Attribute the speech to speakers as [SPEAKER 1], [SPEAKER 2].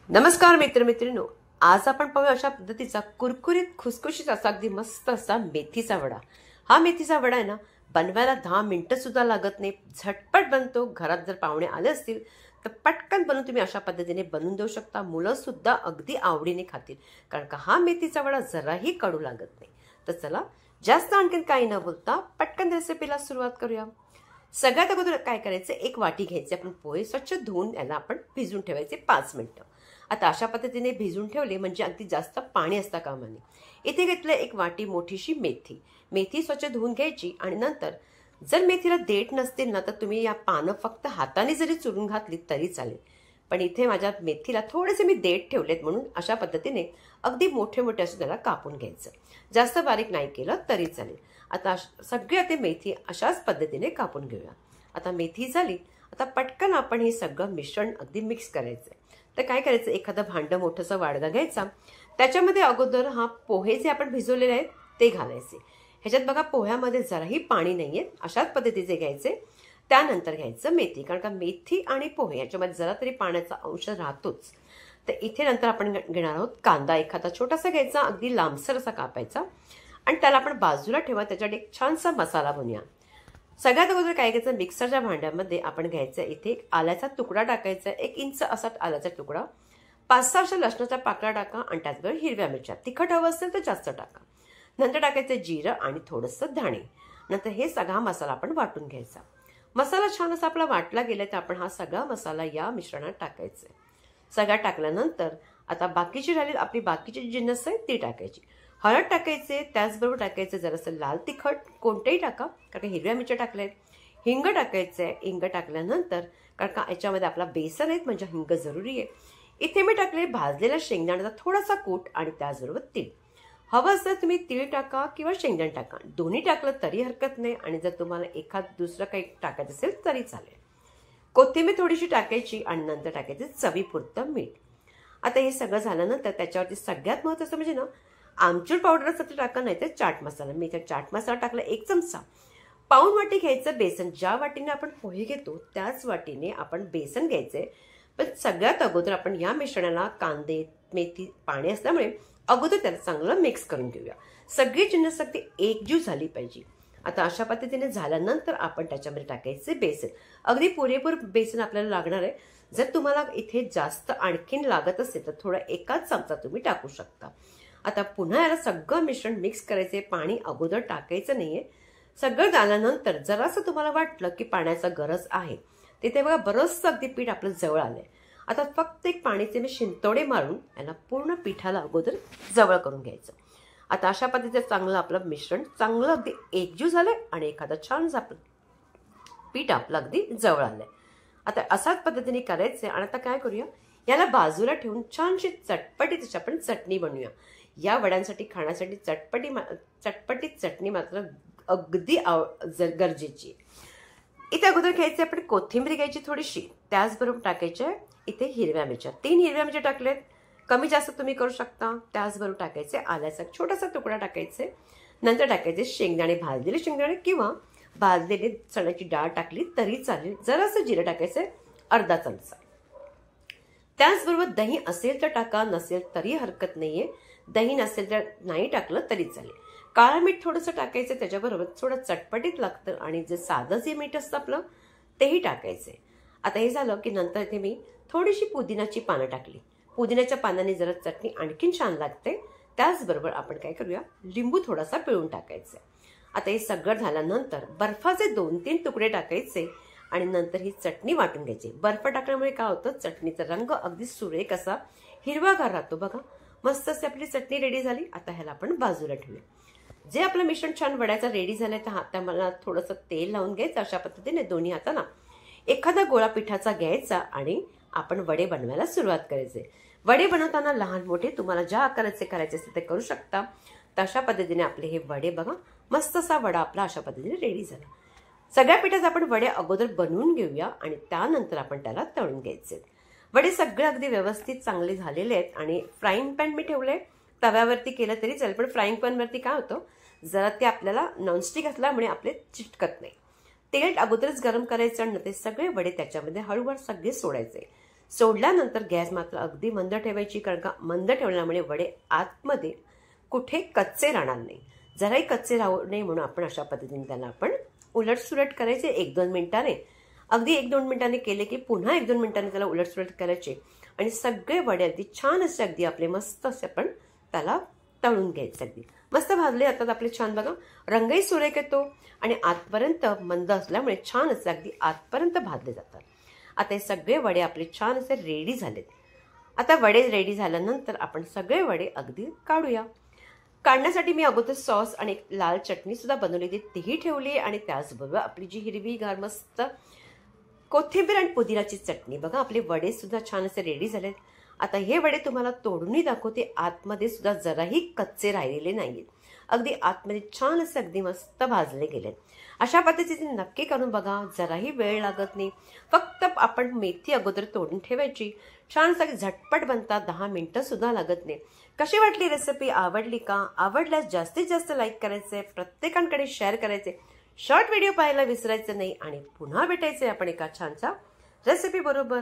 [SPEAKER 1] नमस्कार मित्रमैत्रिणींनो, आज आपण पाहूया अशा पद्धतीचा कुरकुरीत खुसखुशीत असा अगदी मस्त असा मेथीचा वडा। हा मेथीचा वडा आहे ना, बनवायला 10 मिनिटं सुद्धा लागत नाही, झटपट बनतो। घरात जर पाहुणे आले असतील तर पटकन बनवून तुम्ही अशा पद्धतीने बनवून देऊ शकता। मुलं सुद्धा अगदी आवडीने खातील, कारण का हा मेथीचा वडा जराही कडू लागत नाही। तर चला, जास्त आणखीन काही न बोलता पटकन रेसिपीला सुरुवात करूया। सगळ्यात अगोदर काय करायचं, एक वाटी घ्यायची, आपण पोहे स्वच्छ धुवून याला आपण भिजून ठेवायचे 5 मिनिटं। आता अशा पद्धतीने भिजून ठेवले म्हणजे अगदी जास्त पाणी असता कामा नये। इथे घेतलं एक वाटी मोठीशी मेथी। मेथी स्वच्छ धुवून घ्यायची आणि नंतर जर मेथीला देठ नसतील ना तर तुम्ही या पानं फक्त हाताने जरी चुरून घातली तरी चालेल, पण इथे माझ्या मेथीला थोडेसे मी देठ ठेवलेत म्हणून अशा पद्धतीने अगदी मोठे मोठे असं त्याला कापून घ्यायचं। जास्त बारीक नाही केलं तरी चालेल। आता सगळी ते मेथी अशाच पद्धतीने कापून घेऊया। आता मेथी झाली, आता पटकन आपण हे सगळं मिश्रण अगदी मिक्स करायचं। तर काय करायचं, एखादं भांडं मोठंसं वाडगा घ्यायचा, त्याच्यामध्ये अगोदर हा पोहे जे आपण भिजवलेले आहेत ते घालायचे। ह्याच्यात बघा पोह्यामध्ये जराही पाणी नाहीये, अशाच पद्धतीचे घ्यायचे। त्यानंतर घ्यायचं मेथी, कारण का मेथी आणि पोहे याच्यामध्ये जरा तरी पाण्याचा अंश राहतोच। तर इथे नंतर आपण घेणार आहोत कांदा, एखादा छोटासा घ्यायचा, अगदी लांबसर असा कापायचा आणि त्याला आपण बाजूला ठेवा। त्याच्यात एक छानसा मसाला बनवूया। सगळ्यात अगोदर काय घ्यायचं, मिक्सरच्या भांड्यामध्ये आपण घ्यायचं, इथे आल्याचा तुकडा टाकायचा, 1 इंच असा आल्याचा तुकडा, 5-6 अशा लसणाच्या पाकळ्या टाका आणि त्याचबरोबर हिरव्या मिरच्या, तिखट हवं असेल तर जास्त टाका। नंतर टाकायचं जिरं आणि थोडंसं धणे। नंतर हे सगळा मसाला आपण वाटून घ्यायचा। मसाला छान असा आपला वाटला गेला तर आपण हा सगळा मसाला या मिश्रणात टाकायचा। सगळा टाकल्यानंतर आता बाकीची राहिली आपली बाकीची जिन्नस आहे ती टाकायची। हळद टाकायचे, त्याचबरोबर टाकायचं जरासं लाल तिखट, कोणतेही टाका, कारण हिरव्या मिरच्या टाकल्यात। हिंग टाकायचंय, हिंग टाकल्यानंतर कारण का याच्यामध्ये आपला बेसन आहे म्हणजे हिंग जरुरी आहे। इथे मी टाकले भाजलेला शेंगदाण्याचा थोडासा कूट आणि त्याचबरोबर तीळ। हवं असेल तुम्ही तीळ टाका किंवा शेंगदाणे टाका, दोन्ही टाकलं तरी हरकत नाही। आणि जर तुम्हाला एखाद दुसरं काही टाकायचं असेल तरी चालेल। कोथिंबीर थोडीशी टाकायची आणि नंतर टाकायचं चवीपुरतं मीठ। आता हे सगळं झाल्यानंतर त्याच्यावरती सगळ्यात महत्त्वाचं म्हणजे ना, आमचूर पावडर असं टाका, नाही तर चाट मसाला। मी इथे चाट मसाला टाकला 1 चमचा। पाऊण वाटी घ्यायचं बेसन, ज्या वाटीने आपण पोहे घेतो त्याच वाटीने आपण बेसन घ्यायचंय। पण सगळ्यात अगोदर आपण या मिश्रणाला कांदे, मेथी, पाणी असल्यामुळे अगोदर त्याला चांगलं मिक्स करून घेऊया। सगळी जिन्नस अगदी एकजीव झाली पाहिजे। आता अशा पद्धतीने झाल्यानंतर आपण त्याच्यामध्ये टाकायचे बेसन, अगदी पुरेपूर बेसन आपल्याला लागणार आहे। जर तुम्हाला इथे जास्त आणखीन लागत असेल तर थोडा 1 चमचा तुम्ही टाकू शकता। आता पुन्हा याला सगळं मिश्रण मिक्स करायचे, पाणी अगोदर टाकायचं नाहीये। सगळं झाल्यानंतर जरासं तुम्हाला वाटलं की पाण्याचा गरज आहे, तिथे बघा बरंचसं अगदी पीठ आपलं जवळ आलंय। आता फक्त एक पाणीचे मी शिंतोडे मारून याला पूर्ण पिठाला अगोदर जवळ करून घ्यायचं। आता अशा पद्धतीचं चांगलं आपलं मिश्रण चांगलं अगदी एकजीव झालंय आणि एखादा छान पीठ आपलं अगदी जवळ आलंय। आता अशाच पद्धतीने करायचंय आणि आता काय करूया, याला बाजूला ठेवून छानशी चटपटीत आपण चटणी बनवूया। या वड्यांसाठी खाण्यासाठी चटपटीत चटणी मात्र अगदी गरजेची आहे। इथे अगोदर घ्यायचे आपण कोथिंबीर घ्यायची थोडीशी, त्याचबरोबर टाकायच्या इथे हिरव्या मिरच्या, 3 हिरव्या मिरच्या टाकलेत, कमी जास्त तुम्ही करू शकता। त्याचबरोबर टाकायचे आल्याचा छोटासा तुकडा टाकायचे। नंतर टाकायचे शेंगदाणे, भाजलेले शेंगदाणे किंवा भाजलेले चण्याची डाळ टाकली तरी चालेल। जरासं जिरं टाकायचंय, अर्धा चमचा। त्याचबरोबर दही असेल तर टाका, नसेल तरी हरकत नाहीये। दही नसेल तर नाही टाकलं तरी चालेल। काळं मीठ थोडंसं टाकायचं, त्याच्याबरोबर थोडं चटपटीत लागतं आणि जे साधं जे मीठ असतं आपलं तेही टाकायचंय। आता हे झालं की नंतर इथे मी थोडीशी पुदिनाची पानं टाकली। पुदिन्याच्या पानाने जरा चटणी आणखीन छान लागते। त्याचबरोबर आपण काय करूया, लिंबू थोडासा पिळून टाकायचा। आता हे सगळं झाल्यानंतर बर्फाचे 2-3 तुकडे टाकायचे आणि नंतर ही चटणी वाटून घ्यायची। बर्फ टाकल्यामुळे काय होतं, चटणीचा रंग अगदी सुरेख असा हिरवागार राहतो। बघा मस्त अशी आपली चटणी रेडी झाली। आता ह्याला आपण बाजूला ठेवूया। जे आपलं मिश्रण छान वड्याचं रेडी झालंय तर हाताला थोडंसं तेल लावून घ्यायचं। अशा पद्धतीने दोन्ही हाताला एखादा गोळा पिठाचा घ्यायचा आणि आपण वडे बनवायला सुरुवात करायचे। वडे बनवताना लहान मोठे तुम्हाला ज्या आकाराचे करायचे असते ते करू शकता। तशा पद्धतीने आपले हे वडे बघा, मस्त असा वडा आपला अशा पद्धतीने रेडी झाला। सगळ्या पिठाचे आपण वडे अगोदर बनवून घेऊया आणि त्यानंतर आपण त्याला तळून घ्यायचे। वडे सगळे अगदी व्यवस्थित चांगले झालेले आहेत आणि फ्राईंग पॅन मी ठेवले, तव्यावरती केलं तरी चालेल, पण फ्राईंग पॅनवरती काय होतं, जरा ते आपल्याला नॉनस्टिक असल्यामुळे आपले चिटकत नाही। तेल अगोदरच गरम करायचं आणि ते सगळे वडे त्याच्यामध्ये हळूहळू सगळे सोडायचे। सोडल्यानंतर गॅस मात्र अगदी मंद ठेवायची, कारण का मंद ठेवल्यामुळे वडे आतमध्ये कुठे कच्चे राहणार नाही. जराही कच्चे राहू नये म्हणून आपण अशा पद्धतीने त्याला आपण उलटसुलट करायचे 1-2 मिनिटाने. अगदी 1-2 मिनिटांनी केले की पुन्हा 1-2 मिनिटांनी त्याला उलटसुलट करायचे आणि सगळे वडे अगदी छान असे अगदी आपले मस्त असे आपण त्याला तळून घ्यायचे. अगदी मस्त भाजले जातात आपले छान. बघा रंगही सुरेख येतो आणि आतपर्यंत मंद असल्यामुळे छान असे अगदी आतपर्यंत भाजले जातात. आता हे सगळे वडे आपले छान असे रेडी झालेत. आता वडे रेडी झाल्यानंतर आपण सगळे वडे अगदी काढूया. काढण्यासाठी मी अगोदर सॉस आणि एक लाल चटणी सुद्धा बनवलेली तीही ठेवली आणि त्याचबरोबर आपली जी हिरवीगार मस्त कोथिंबीर आणि पुदिनाची चटणी. बघा आपले वडे सुद्धा छान असे रेडी झालेत. आता हे वडे तुम्हाला तोडूनही दाखवते. आतमध्ये सुद्धा जराही कच्चे राहिलेले नाहीत. अगदी आतमध्ये छान असे अगदी मस्त भाजले गेलेत. अशा पद्धतीने नक्की करून बघा. जराही वेळ लागत नाही. फक्त आपण मेथी अगोदर तोडून ठेवायची. छान सगळी झटपट बनतात. 10 मिनिटं सुद्धा लागत नाही. कशी वाटली रेसिपी? आवडली का? आवडल्यास जास्तीत जास्त लाईक करायचे, प्रत्येकांकडे शेअर करायचे, शॉर्ट व्हिडिओ पाहायला विसरायचं नाही आणि पुन्हा भेटायचे आपण एका छानशा रेसिपी बरोबर.